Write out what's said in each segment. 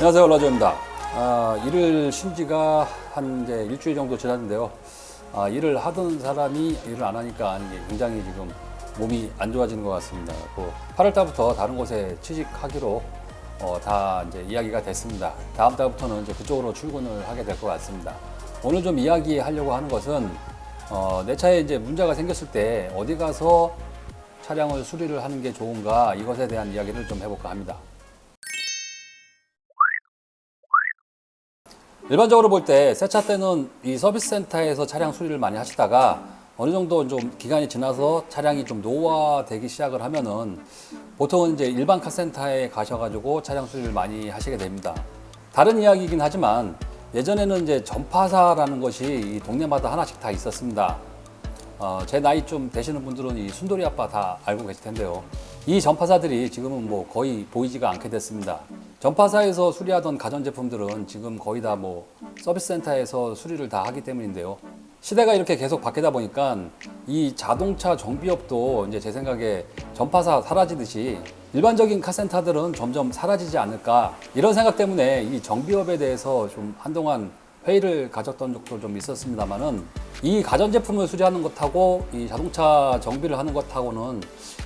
안녕하세요, 라조입니다. 일을 쉰 지가 한 이제 일주일 정도 지났는데요. 일을 하던 사람이 일을 안 하니까 이게 굉장히 지금 몸이 안 좋아지는 것 같습니다. 8월 달부터 다른 곳에 취직하기로 다 이제 이야기가 됐습니다. 다음 달부터는 이제 그쪽으로 출근을 하게 될 것 같습니다. 오늘 좀 이야기하려고 하는 것은 내 차에 이제 문제가 생겼을 때 어디 가서 차량을 수리를 하는 게 좋은가, 이것에 대한 이야기를 좀 해볼까 합니다. 일반적으로 볼 때 새 차 때는 이 서비스 센터에서 차량 수리를 많이 하시다가 어느 정도 좀 기간이 지나서 차량이 좀 노화되기 시작을 하면은 보통은 이제 일반 카센터에 가셔가지고 차량 수리를 많이 하시게 됩니다. 다른 이야기이긴 하지만 예전에는 이제 전파사라는 것이 이 동네마다 하나씩 다 있었습니다. 제 나이 좀 되시는 분들은 이 순돌이 아빠 다 알고 계실 텐데요. 이 전파사들이 지금은 뭐 거의 보이지가 않게 됐습니다. 전파사에서 수리하던 가전제품들은 지금 거의 다 뭐 서비스 센터에서 수리를 다 하기 때문인데요. 시대가 이렇게 계속 바뀌다 보니까 이 자동차 정비업도 이제 제 생각에 전파사 사라지듯이 일반적인 카센터들은 점점 사라지지 않을까, 이런 생각 때문에 이 정비업에 대해서 좀 한동안 회의를 가졌던 적도 좀 있었습니다만은, 이 가전제품을 수리하는 것하고 이 자동차 정비를 하는 것하고는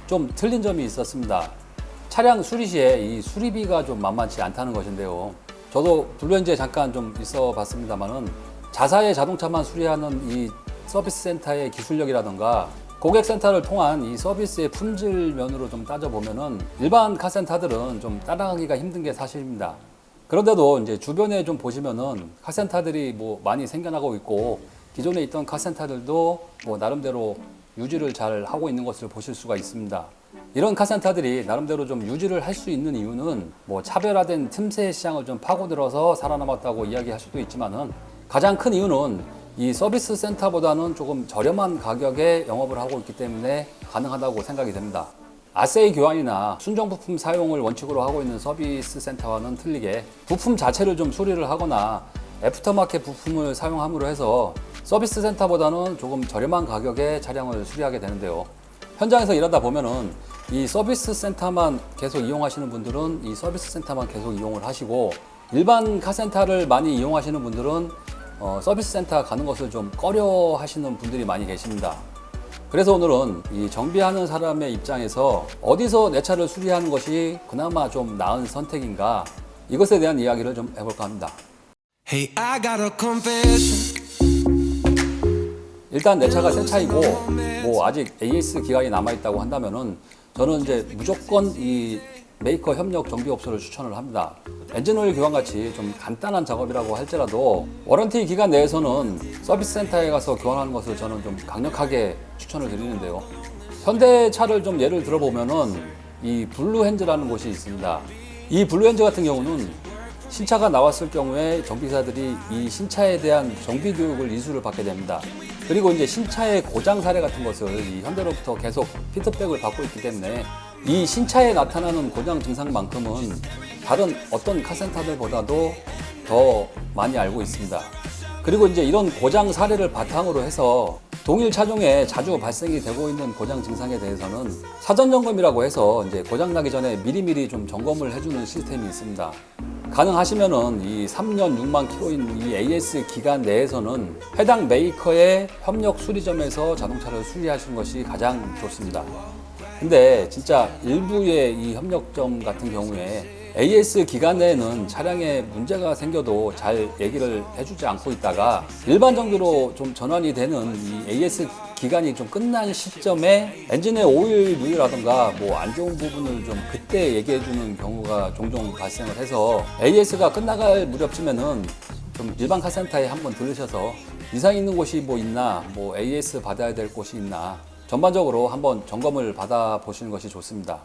좀 틀린 점이 있었습니다. 차량 수리 시에 이 수리비가 좀 만만치 않다는 것인데요. 저도 블루엔지에 잠깐 좀 있어 봤습니다만은, 자사의 자동차만 수리하는 이 서비스 센터의 기술력이라든가 고객센터를 통한 이 서비스의 품질 면으로 좀 따져보면은 일반 카센터들은 좀 따라가기가 힘든 게 사실입니다. 그런데도 이제 주변에 좀 보시면은 카센터들이 뭐 많이 생겨나고 있고, 기존에 있던 카센터들도 뭐 나름대로 유지를 잘 하고 있는 것을 보실 수가 있습니다. 이런 카센터들이 나름대로 좀 유지를 할 수 있는 이유는 뭐 차별화된 틈새 시장을 좀 파고들어서 살아남았다고 이야기할 수도 있지만은, 가장 큰 이유는 이 서비스 센터보다는 조금 저렴한 가격에 영업을 하고 있기 때문에 가능하다고 생각이 됩니다. 아세이 교환이나 순정 부품 사용을 원칙으로 하고 있는 서비스 센터와는 틀리게 부품 자체를 좀 수리를 하거나 애프터마켓 부품을 사용함으로 해서 서비스 센터보다는 조금 저렴한 가격에 차량을 수리하게 되는데요. 현장에서 일하다 보면은 이 서비스 센터만 계속 이용하시는 분들은 이 서비스 센터만 계속 이용을 하시고, 일반 카센터를 많이 이용하시는 분들은 서비스 센터 가는 것을 좀 꺼려 하시는 분들이 많이 계십니다. 그래서 오늘은 이 정비하는 사람의 입장에서 어디서 내 차를 수리하는 것이 그나마 좀 나은 선택인가, 이것에 대한 이야기를 좀 해볼까 합니다. Hey, I got a confession. 일단 내 차가 새 차이고 뭐 아직 AS 기간이 남아있다고 한다면은 저는 이제 무조건 이 메이커 협력 정비업소를 추천을 합니다. 엔진오일 교환 같이 좀 간단한 작업이라고 할지라도 워런티 기간 내에서는 서비스 센터에 가서 교환하는 것을 저는 좀 강력하게 추천을 드리는데요. 현대차를 좀 예를 들어보면은 이 블루핸즈라는 곳이 있습니다. 이 블루핸즈 같은 경우는 신차가 나왔을 경우에 정비사들이 이 신차에 대한 정비 교육을 이수를 받게 됩니다. 그리고 이제 신차의 고장 사례 같은 것을 이 현대로부터 계속 피드백을 받고 있기 때문에 이 신차에 나타나는 고장 증상만큼은 다른 어떤 카센터들보다도 더 많이 알고 있습니다. 그리고 이제 이런 고장 사례를 바탕으로 해서 동일 차종에 자주 발생이 되고 있는 고장 증상에 대해서는 사전 점검이라고 해서 이제 고장 나기 전에 미리미리 좀 점검을 해주는 시스템이 있습니다. 가능하시면은 이 3년 6만 킬로인 이 AS 기간 내에서는 해당 메이커의 협력 수리점에서 자동차를 수리하시는 것이 가장 좋습니다. 근데 진짜 일부의 이 협력점 같은 경우에 AS 기간 내에는 차량에 문제가 생겨도 잘 얘기를 해주지 않고 있다가 일반 정비로 좀 전환이 되는 이 AS 기간이 좀 끝난 시점에 엔진의 오일 누유라든가 뭐 안 좋은 부분을 좀 그때 얘기해주는 경우가 종종 발생을 해서 AS가 끝나갈 무렵쯤에는 좀 일반 카센터에 한번 들르셔서 이상 있는 곳이 뭐 있나, 뭐 AS 받아야 될 곳이 있나, 전반적으로 한번 점검을 받아 보시는 것이 좋습니다.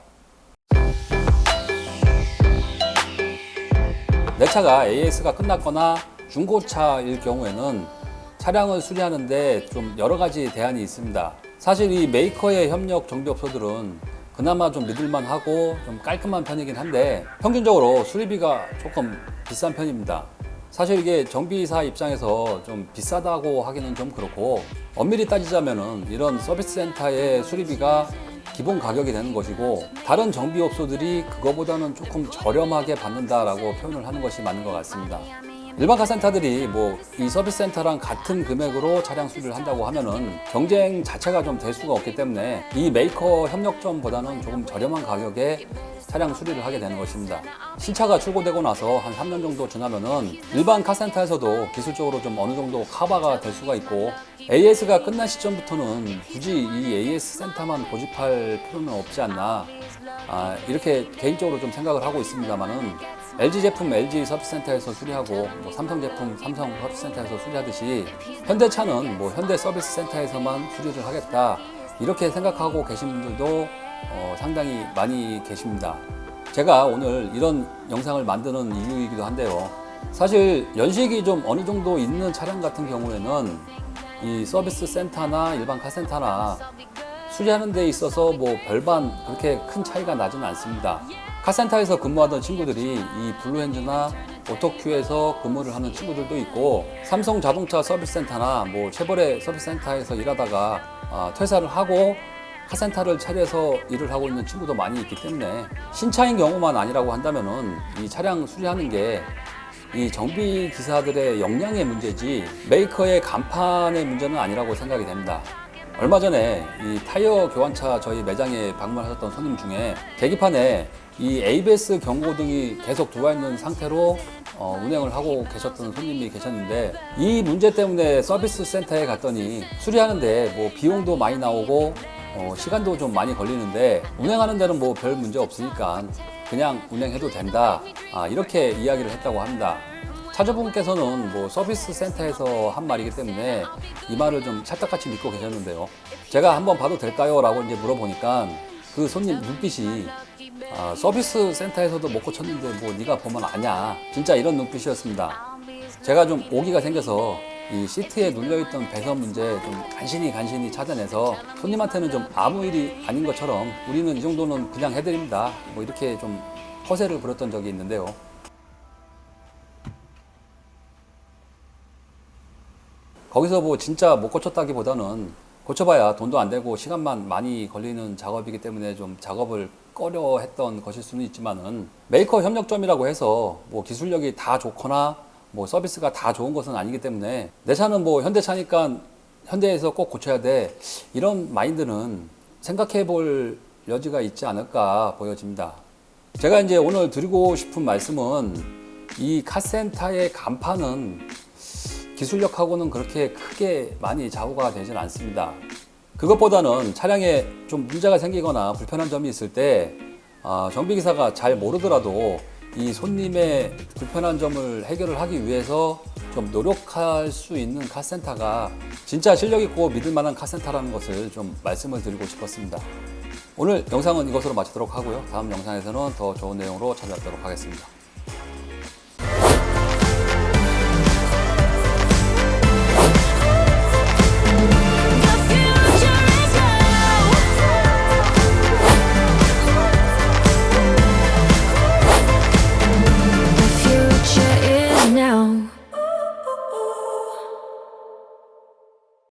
내 차가 AS가 끝났거나 중고차일 경우에는 차량을 수리하는데 좀 여러 가지 대안이 있습니다. 사실 이 메이커의 협력 정비업소들은 그나마 좀 믿을만 하고 좀 깔끔한 편이긴 한데 평균적으로 수리비가 조금 비싼 편입니다. 사실 이게 정비사 입장에서 좀 비싸다고 하기는 좀 그렇고, 엄밀히 따지자면은 이런 서비스 센터의 수리비가 기본 가격이 되는 것이고 다른 정비업소들이 그거보다는 조금 저렴하게 받는다라고 표현을 하는 것이 맞는 것 같습니다. 일반 카센터들이 뭐 이 서비스 센터랑 같은 금액으로 차량 수리를 한다고 하면은 경쟁 자체가 좀 될 수가 없기 때문에 이 메이커 협력점보다는 조금 저렴한 가격에 차량 수리를 하게 되는 것입니다. 신차가 출고되고 나서 한 3년 정도 지나면은 일반 카센터에서도 기술적으로 좀 어느 정도 커버가 될 수가 있고 AS가 끝난 시점부터는 굳이 이 AS 센터만 고집할 필요는 없지 않나 이렇게 개인적으로 좀 생각을 하고 있습니다만은 LG 제품 LG 서비스센터에서 수리하고 뭐 삼성 제품 삼성 서비스센터에서 수리하듯이 현대차는 뭐 현대 서비스센터에서만 수리를 하겠다 이렇게 생각하고 계신 분들도 상당히 많이 계십니다. 제가 오늘 이런 영상을 만드는 이유이기도 한데요. 사실 연식이 좀 어느 정도 있는 차량 같은 경우에는 이 서비스 센터나 일반 카센터나 수리하는 데 있어서 뭐 별반 그렇게 큰 차이가 나지는 않습니다. 카센터에서 근무하던 친구들이 이 블루핸즈나 오토큐에서 근무를 하는 친구들도 있고 삼성 자동차 서비스센터나 뭐 체보레 서비스센터에서 일하다가 퇴사를 하고 카센터를 차려서 일을 하고 있는 친구도 많이 있기 때문에 신차인 경우만 아니라고 한다면은 이 차량 수리하는 게 이 정비 기사들의 역량의 문제지 메이커의 간판의 문제는 아니라고 생각이 됩니다. 얼마 전에 이 타이어 교환차 저희 매장에 방문하셨던 손님 중에 계기판에 이 ABS 경고등이 계속 들어와 있는 상태로 운행을 하고 계셨던 손님이 계셨는데 이 문제 때문에 서비스 센터에 갔더니 수리하는데 뭐 비용도 많이 나오고 시간도 좀 많이 걸리는데 운행하는 데는 뭐 별 문제 없으니까 그냥 운행해도 된다 이렇게 이야기를 했다고 합니다. 차주분께서는 뭐 서비스 센터에서 한 말이기 때문에 이 말을 좀 찰떡같이 믿고 계셨는데요. 제가 한번 봐도 될까요? 라고 이제 물어보니까 그 손님 눈빛이 서비스 센터에서도 못 고쳤는데 뭐 네가 보면 아냐 진짜 이런 눈빛이었습니다. 제가 좀 오기가 생겨서 이 시트에 눌려있던 배선 문제 좀 간신히 찾아내서 손님한테는 좀 아무 일이 아닌 것처럼 우리는 이 정도는 그냥 해드립니다 뭐 이렇게 좀 허세를 부렸던 적이 있는데요. 거기서 뭐 진짜 못 고쳤다기보다는 고쳐봐야 돈도 안 되고 시간만 많이 걸리는 작업이기 때문에 좀 작업을 꺼려 했던 것일 수는 있지만은 메이커 협력점이라고 해서 뭐 기술력이 다 좋거나 뭐 서비스가 다 좋은 것은 아니기 때문에 내 차는 뭐 현대차니까 현대에서 꼭 고쳐야 돼 이런 마인드는 생각해 볼 여지가 있지 않을까 보여집니다. 제가 이제 오늘 드리고 싶은 말씀은 이 카센터의 간판은 기술력하고는 그렇게 크게 많이 좌우가 되진 않습니다. 그것보다는 차량에 좀 문제가 생기거나 불편한 점이 있을 때 정비기사가 잘 모르더라도 이 손님의 불편한 점을 해결을 하기 위해서 좀 노력할 수 있는 카센터가 진짜 실력 있고 믿을 만한 카센터라는 것을 좀 말씀을 드리고 싶었습니다. 오늘 영상은 이것으로 마치도록 하고요. 다음 영상에서는 더 좋은 내용으로 찾아뵙도록 하겠습니다.